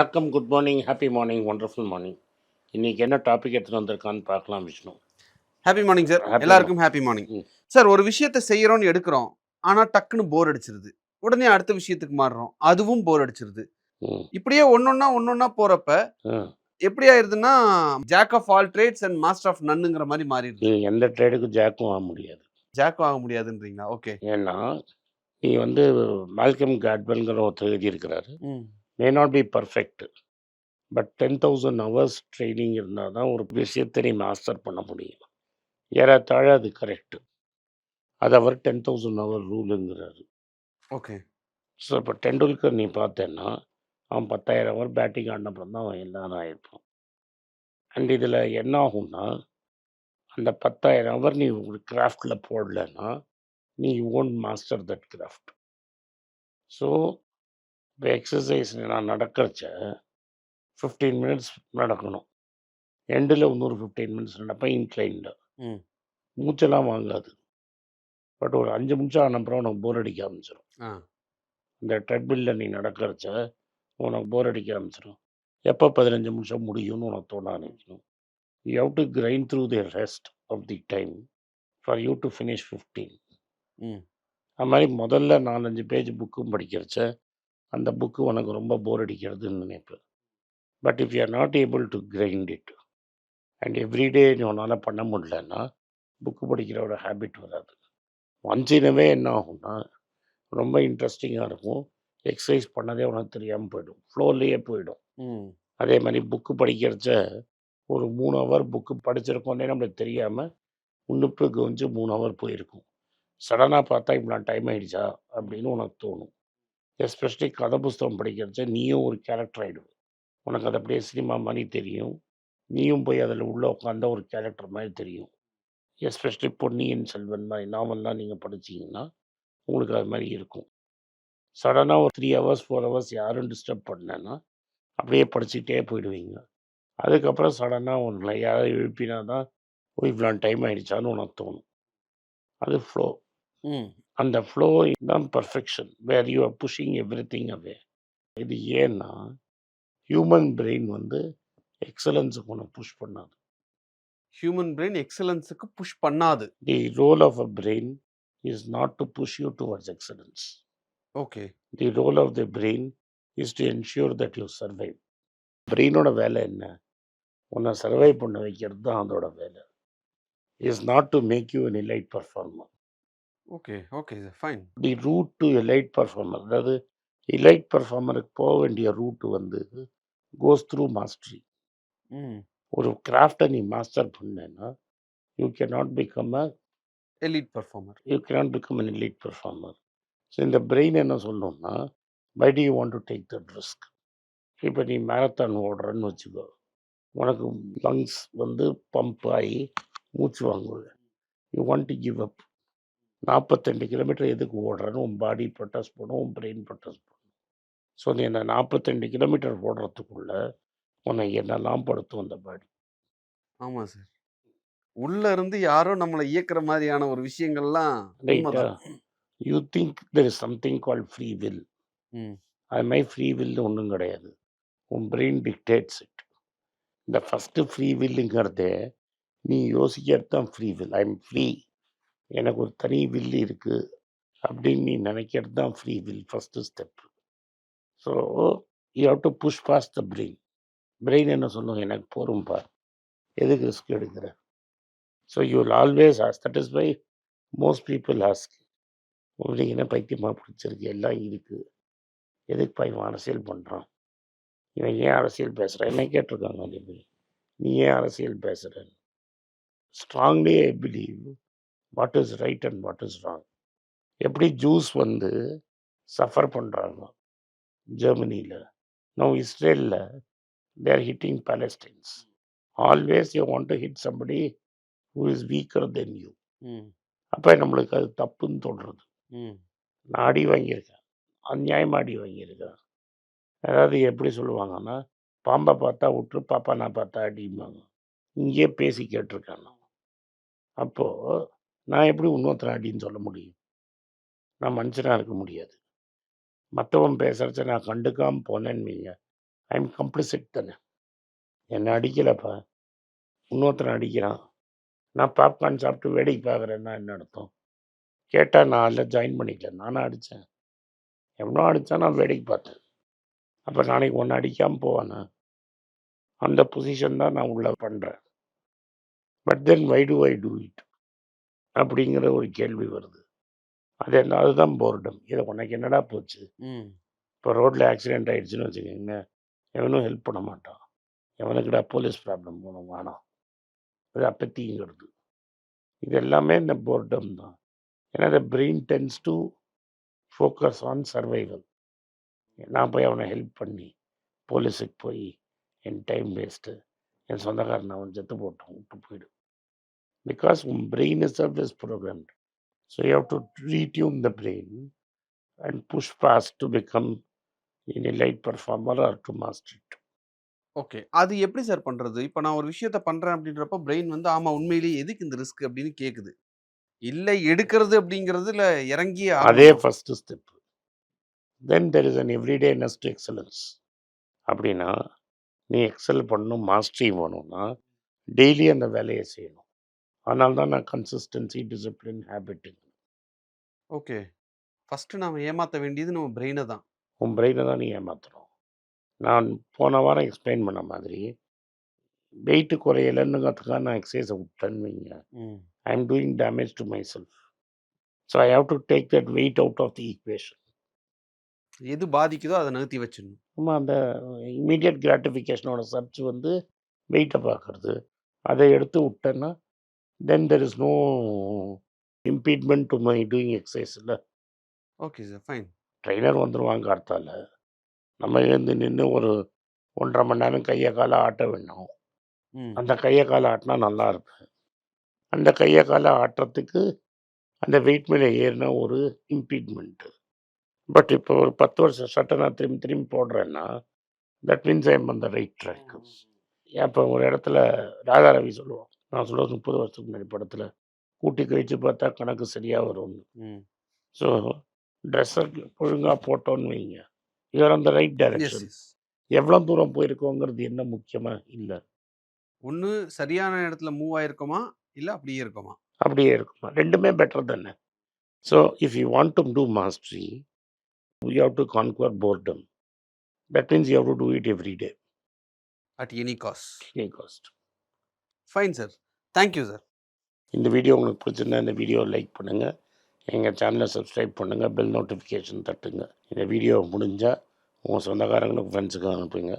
வணக்கம், good morning, happy morning, wonderful morning. இன்னைக்கு என்ன டாபிக் எடுத்துகிட்டு வந்திருக்கான்னு பார்க்கலாம் Vishnu. Happy morning sir. Happy எல்லாருக்கும் ஹாப்பி மார்னிங் ம் சார். ஒரு விஷயத்தை செய்யறோம்னு எடுக்கிறோம், ஆனா டக்குன்னு போர் அடிச்சிருது. உடனே அடுத்த விஷயத்துக்கு மாறுறோம், அதுவும் போர் அடிச்சிருது. ம் இப்படியே ஒன்னொன்னா போறப்ப ம். எப்படி ஆயிருதுன்னா, jack of all trades and master of நன்னுங்கிற மாதிரி மாறிடுது. நீ எந்த ட்ரேடுக்கும் ஜாக்கும் ஆக முடியாது. ஜாக் ஆக முடியாதுன்றீங்களா? ஓகே. ஏன்னா நீ வந்து மால்கம் காட்வெல்ங்கிற ஒருத்தர் எழுதியிருக்கிறாரு. ம் may not be perfect, but 10,000 hours training இருந்தால் தான் ஒரு விஷயத்தை நீ மாஸ்டர் பண்ண முடியும். ஏறத்தாழ அது கரெக்டு. அது அவர் 10,000 ஹவர் ரூலுங்கிறாரு. ஓகே. ஸோ இப்போ டெண்டுல்கர் நீ பார்த்தேன்னா அவன் 10,000 ஹவர் பேட்டிங் ஆடினப்புறம் தான் அவன் எல்லாரும் ஆயிருப்பான். அண்ட் இதில் என்ன ஆகும்னா, அந்த 10,000 ஹவர் நீ ஒரு கிராஃப்டில் போடலைன்னா நீ won't master that craft. So இப்போ எக்ஸசைஸ் நான் நடக்கிறச்ச 15 மினிட்ஸ் நடக்கணும். எண்டில் இன்னொரு 15 மினிட்ஸ் நடப்பேன் இன்க்ளைன்டு. ம் மூச்செல்லாம் வாங்காது. பட் ஒரு 5 நிமிஷம் ஆன அப்புறம் உனக்கு போர் அடிக்க ஆரம்பிச்சிடும். ஆ இந்த ட்ரெட்மில்லில் நீ நடக்கிறச்ச உனக்கு போர் அடிக்க ஆரம்பிச்சிடும். எப்போ 15 நிமிஷம் முடியும்னு உனக்கு தோண ஆரம்பிக்கணும். You have to grind through the rest of the time for you to finish 15. ம் அது மாதிரி முதல்ல 4-5 பேஜ் புக்கும் படிக்கிறச்ச அந்த புக்கு உனக்கு ரொம்ப போர் அடிக்கிறதுன்னு நினைப்பேன். But if you are not able to grind it and everyday உன்னால் பண்ண முடியலன்னா புக்கு படிக்கிறோட ஹேபிட் வராது. ஒன்ஸ் இனவே என்ன ஆகும்னா ரொம்ப இன்ட்ரெஸ்டிங்காக இருக்கும். எக்ஸசைஸ் பண்ணதே உனக்கு தெரியாமல் போயிடும், ஃப்ளோர்லேயே போயிடும். ம் அதே மாதிரி புக்கு படிக்கிறச்ச ஒரு 3 ஹவர் புக்கு படிச்சிருக்கோன்னே நம்மளுக்கு தெரியாமல் உன்னுப்பு கவனிச்சு 3 ஹவர் போயிருக்கும். சடனாக பார்த்தா இவ்வளோ டைம் ஆகிடுச்சா அப்படின்னு உனக்கு தோணும். எஸ்பெஷலி கதை புஸ்தகம் படிக்கிறச்ச நீயும் ஒரு கேரக்டர் ஆகிடும். உனக்கு அது அப்படியே சினிமா மாதிரி தெரியும். நீயும் போய் அதில் உள்ளே உட்காந்த ஒரு கேரக்டர் மாதிரி தெரியும். எஸ்பெஷலி பொன்னியின் செல்வன் மாதிரி நாவல்லாம் நீங்கள் படிச்சிங்கன்னா உங்களுக்கு அது மாதிரி இருக்கும். சடனாக ஒரு 3 ஹவர்ஸ் 4 ஹவர்ஸ் யாரும் டிஸ்டர்ப் பண்ணலன்னா அப்படியே படிச்சுக்கிட்டே போயிடுவீங்க. அதுக்கப்புறம் சடனாக ஒன்றில் யாராவது எழுப்பினா தான் இவ்வளோ டைம் ஆகிடுச்சான்னு உனக்கு தோணும். அது ஃப்ளோ. ம் அந்த ஃப்ளோ தான் perfection, where you are pushing everything away. இது ஏன்னா ஹியூமன் பிரெயின் வந்து எக்ஸலன்ஸுக்கு ஒன்று புஷ் பண்ணாது. ஹியூமன் பிரெயின் எக்ஸலன்ஸுக்கு புஷ் பண்ணாது. The role of a brain is not to push you towards excellence. Okay. The role of the brain is to ensure that you survive. பிரெயினோட வேலை என்ன? உன்னை சர்வை பண்ண வைக்கிறது தான் அதோட வேலை. Is not to make you an elite performer. Okay okay sir, fine. The route to elite performer, அதாவது elite performerக்கு போக வேண்டிய ரூட் வந்து கோஸ் த்ரூ மாஸ்டரி. ம் ஒரு கிராஃப்டை நீ மாஸ்டர் பண்ணேன்னா you cannot become a elite performer. you cannot become an elite performer. So இந்த பிரெயின் என்ன சொல்லணும்னா, why do you want to take that risk? இப்போ நீ மேரத்தான் ஓடுறன்னு வச்சுக்கோ, உனக்கு லங்ஸ் வந்து பம்ப் ஆகி மூச்சு வாங்குவது. You want to give up. 42 kilometre எதுக்கு ஓடுறன்னு உன் பாடி ப்ரொட்டஸ்ட் பண்ணும், உன் பிரெயின் ப்ரொட்டஸ்ட் பண்ணும். ஸோ நீ அந்த 42 கிலோமீட்டர் ஓடுறதுக்குள்ள உன்னை என்னெல்லாம் படுத்தும் அந்த பாடி. ஆமா சார். உள்ள இருந்து யாரோ நம்மளை இயக்குற மாதிரியான ஒரு விஷயங்கள்லாம் ரைட்டா? உண்மைதான். You think there is something called free will. ம் அது மாதிரி ஃப்ரீ வில் ஒன்றும் கிடையாது. உன் பிரெயின் டிக்டேட்ஸ் இட். இந்த ஃபஸ்ட்டு ஃப்ரீ வில்லுங்கிறதே நீ யோசிக்கிறது தான் free will. I am free, எனக்கு ஒரு தனி வில் இருக்குது அப்படின்னு நீ நினைக்கிறது தான் free will, first step. So you have to push past the brain. Brain என்ன சொல்லும்? எனக்கு போரும்பா, எதுக்கு ரிஸ்க் எடுக்கிற? So you will always ask. That is why most people ask, உங்களுக்கு என்ன பைத்தியமாக பிடிச்சிருக்கு, எல்லாம் இருக்குது, எதுக்குப்பா இவன் அரசியல் பண்ணுறான், இவன் ஏன் அரசியல் பேசுகிறான்? என்ன கேட்டிருக்காங்க அதே மாதிரி, நீ ஏன் அரசியல் பேசுகிறேன்னு. Strongly I believe what is right and what is wrong. எப்படி ஜூஸ் வந்து சஃபர் பண்ணுறாங்க ஜெர்மனியில், நோ இஸ்ரேலில் they are hitting Palestinians. Always you want to hit somebody who is weaker than you. ம் அப்போ நம்மளுக்கு அது தப்புன்னு தோன்றுறது. ம் நான் அடி வாங்கியிருக்கேன், அநியாயமாக அடி வாங்கியிருக்கேன். அதாவது எப்படி சொல்லுவாங்கன்னா, பாம்பை பார்த்தா விட்டுரு, பாப்பா நான் பார்த்தா அடிம்பாங்க. இங்கேயே பேசி கேட்டிருக்கேன் நான். அப்போது நான் எப்படி இன்னொருத்தர் அடின்னு சொல்ல முடியும்? நான் மனுஷனாக இருக்க முடியாது. மற்றவன் பேசுகிறச்ச நான் கண்டுக்காமல் போனேன்னு வைங்க, ஐ எம் கம்ப்ளிசிட் தானே. என்னை அடிக்கலப்பா, இன்னொருத்தனை அடிக்கிறான். நான் பாப்கார்ன் சாப்பிட்டு வேடிக்கை பார்க்குறேன்னா என்ன அர்த்தம்? கேட்டால் நான் அதில் ஜாயின் பண்ணிக்கல, நானாக அடித்தேன். எவ்வளோ அடித்தா நான் வேடிக்கை பார்த்தேன். அப்போ நாளைக்கு ஒன்று அடிக்காமல் போவானா? அந்த பொசிஷன் தான் நான் உள்ள பண்ணுறேன். But then why do I do it அப்படிங்கிற ஒரு கேள்வி வருது. அதுதான் போர்டம். இதை உனக்கு என்னடா போச்சு? இப்போ ரோட்டில் ஆக்சிடென்ட் ஆகிடுச்சுன்னு வச்சுக்கோங்க, எவனும் ஹெல்ப் பண்ண மாட்டான். எவனுக்குடா போலீஸ் ப்ராப்ளம் போகணும் வேணாம், அது அப்பத்திங்கிறது. இது எல்லாமே இந்த போர்டம் தான். ஏன்னா the brain tends to focus on survival. நான் போய் அவனை ஹெல்ப் பண்ணி போலீஸுக்கு போய் என் டைம் வேஸ்ட்டு, என் சொந்தக்காரன் அவன் செத்து போட்டான் விட்டு போயிடும். பிகாஸ் உன் brain is service programmed. So you have to retune the brain and push fast to become an elite performer or to master it. Okay. அது எப்படி சார் பண்றது? இப்ப நான் ஒரு விஷயத்த பண்றேன் அப்படின்றப்போ பிரெயின் வந்து ஆமா உண்மையிலேயே எதுக்கு இந்த ரிஸ்க் அப்படின்னு கேக்குது. இல்ல எடுக்கிறது அப்படிங்கிறதுல இறங்கி அதே ஆகணுமா? First step. Then there is an everydayness to excellence. அப்படின்னா நீ எக்ஸல் பண்ணணும், மாஸ்டரி வேணும்னா டெய்லி அந்த வேலையை செய்யணும். அதனால தான் நான் consistency, discipline, habit. Okay. First நாம ஏமாத்த வேண்டியது நம்ம பிரெயினை தான். உன் பிரெயினை தான் நீ ஏமாற்றணும். நான் போன வாரம் எக்ஸ்பிளைன் பண்ண மாதிரி வெயிட்டு குறையலைன்னுங்கிறதுக்காக நான் எக்ஸசைஸை விட்டேன்னு வைங்க, I am doing damage to myself. So I have to take that weight out of the equation. எது பாதிக்குதோ அதை நிறுத்தி வச்சிடணும். நம்ம அந்த இமீடியட் கிராட்டிஃபிகேஷனோட சர்ச் வந்து வெயிட்டை பார்க்குறது, அதை எடுத்து விட்டேன்னா then there is no impediment to my doing exercise. இல்லை, ஓகே சார், ஃபைன். ட்ரெயினர் வந்துடுவாங்க கார்த்தால, நம்ம எழுந்து நின்று ஒரு 1.5 மணி நேரம் கையை காலை ஆட்ட வேணும். அந்த கையை காலை ஆட்டினா நல்லா இருப்பேன். அந்த கையை காலை ஆட்டுறதுக்கு அந்த வெயிட் மேலே ஏறினா ஒரு இம்பீட்மெண்ட்டு. பட் இப்போ ஒரு 10 வருஷம் சட்டை நான் திரும்பி திரும்பி போடுறேன்னா that means I am on the right track. இப்போ ஒரு இடத்துல ராதா ரவி சொல்லுவோம், நான் சொல்லுவது 30 வருஷத்துக்கு முன்னாடி படத்தில், கூட்டி கழிச்சு பார்த்தா கணக்கு சரியாக வரும்னு. ஸோ ட்ரெஸ்ஸை ஒழுங்காக போட்டோன்னு வைங்க, you're on the right direction. எவ்வளோ தூரம் போயிருக்கோங்கிறது என்ன முக்கியமாக இல்லை, ஒன்று சரியான இடத்துல மூவ் ஆயிருக்குமா இல்லை அப்படியே இருக்குமா? அப்படியே இருக்குமா, ரெண்டுமே பெட்டர் தானே. So if you want to do mastery you have to conquer boredom. That means you have to do it every day at any cost. Any cost. Fine sir, thank you sir. இந்த video உங்களுக்கு பிடிச்சிருந்தா இந்த video like பண்ணுங்கள், எங்கள் சேனலை subscribe பண்ணுங்கள், bell notification தட்டுங்க. இந்த வீடியோ முடிஞ்சால் உங்கள் சொந்தக்காரங்களுக்கு, ஃப்ரெண்ட்ஸுக்கு அனுப்புங்க,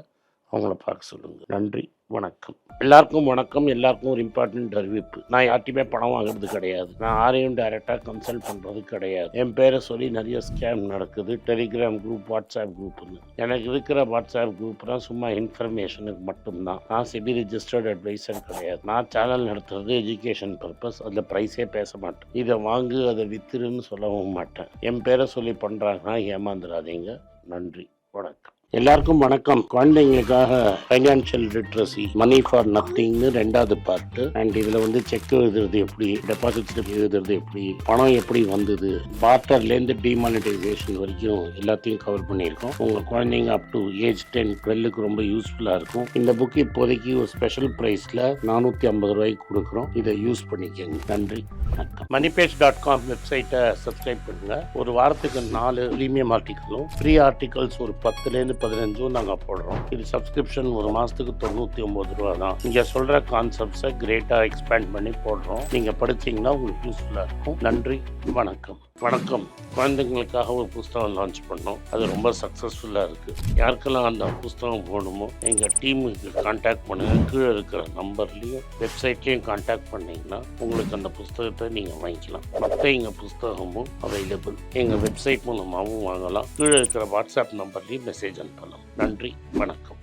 அவங்கள பார்க்க சொல்லுங்கள். நன்றி, வணக்கம். எல்லாருக்கும் வணக்கம். எல்லாருக்கும் ஒரு இம்பார்ட்டன்ட் அறிவிப்பு. நான் யார்ட்டையுமே பணம் வாங்குறது கிடையாது. நான் யாரையும் டைரெக்டாக கன்சல்ட் பண்ணுறது கிடையாது. என் பேரை சொல்லி நிறைய ஸ்கேம் நடக்குது. டெலிகிராம் குரூப், வாட்ஸ்அப் குரூப்னு. எனக்கு இருக்கிற வாட்ஸ்அப் குரூப்லாம் சும்மா இன்ஃபர்மேஷனுக்கு மட்டும்தான். நான் செபி ரிஜிஸ்டர்ட் அட்வைசர் கிடையாது. நான் சேனல் நடத்துறது எஜுகேஷன் பர்பஸ். அதில் ப்ரைஸே பேச மாட்டேன். இதை வாங்கு அதை வித்துருன்னு சொல்லவும் மாட்டேன். என் பேரை சொல்லி பண்ணுறாங்கன்னா ஏமாந்துடாதீங்க. நன்றி, வணக்கம். எல்லாருக்கும் வணக்கம். குழந்தைங்களுக்காக ஃபைனான்ஷியல் லிட்ரஸி, மணி ஃபார் நத்திங்னு 2வது பார்ட்டு. அண்ட் இதில் வந்து செக் எழுதுறது எப்படி, டெபாசிட் ஸ்லிப் எழுதுறது எப்படி, பணம் எப்படி வந்தது, பார்ட்டர்லேருந்து டிமானிட்டைசேஷன் வரைக்கும் எல்லாத்தையும் கவர் பண்ணியிருக்கோம். உங்கள் குழந்தைங்க அப் டு ஏஜ் 10, 12க்கு ரொம்ப யூஸ்ஃபுல்லாக இருக்கும். இந்த புக் இப்போதைக்கு ஒரு ஸ்பெஷல் ப்ரைஸில் 450 ரூபாய்க்கு கொடுக்குறோம். இதை யூஸ் பண்ணிக்கோங்க. நன்றி, வணக்கம். moneypage.com வெப்சைட்டை சப்ஸ்கிரைப் பண்ணுங்கள். ஒரு வாரத்துக்கு 4 ப்ரீமியம் ஆர்டிக்கலும் ஃப்ரீ ஆர்டிகல்ஸ் ஒரு 10லேருந்து 15 நாங்கள் போடுறோம். இது சப்ஸ்கிரிப்ஷன் ஒரு மாதத்துக்கு 99 ரூபா தான். இங்கே சொல்கிற கான்செப்ட்ஸை கிரேட்டாக எக்ஸ்பேண்ட் பண்ணி போடுறோம். நீங்கள் படிச்சிங்கன்னா உங்களுக்கு யூஸ்ஃபுல்லாக இருக்கும். நன்றி, வணக்கம். வணக்கம். குழந்தைங்களுக்காக ஒரு புஸ்தகம் லான்ச் பண்ணோம். அது ரொம்ப சக்ஸஸ்ஃபுல்லாக இருக்குது. யாருக்கெல்லாம் அந்த புஸ்தகம் போகணுமோ எங்கள் டீமுக்கு கான்டாக்ட் பண்ணுங்கள். கீழே இருக்கிற நம்பர்லேயும் வெப்சைட்லேயும் கான்டாக்ட் பண்ணிங்கன்னா உங்களுக்கு அந்த புஸ்தகத்தை நீங்கள் வாங்கிக்கலாம். மற்ற எங்கள் புஸ்தகமும் அவைலபிள். எங்கள் வெப்சைட் மூலமாகவும் வாங்கலாம். கீழே இருக்கிற வாட்ஸ்அப் நம்பர்லேயும் மெசேஜ் அனுப்பலாம். நன்றி, வணக்கம்.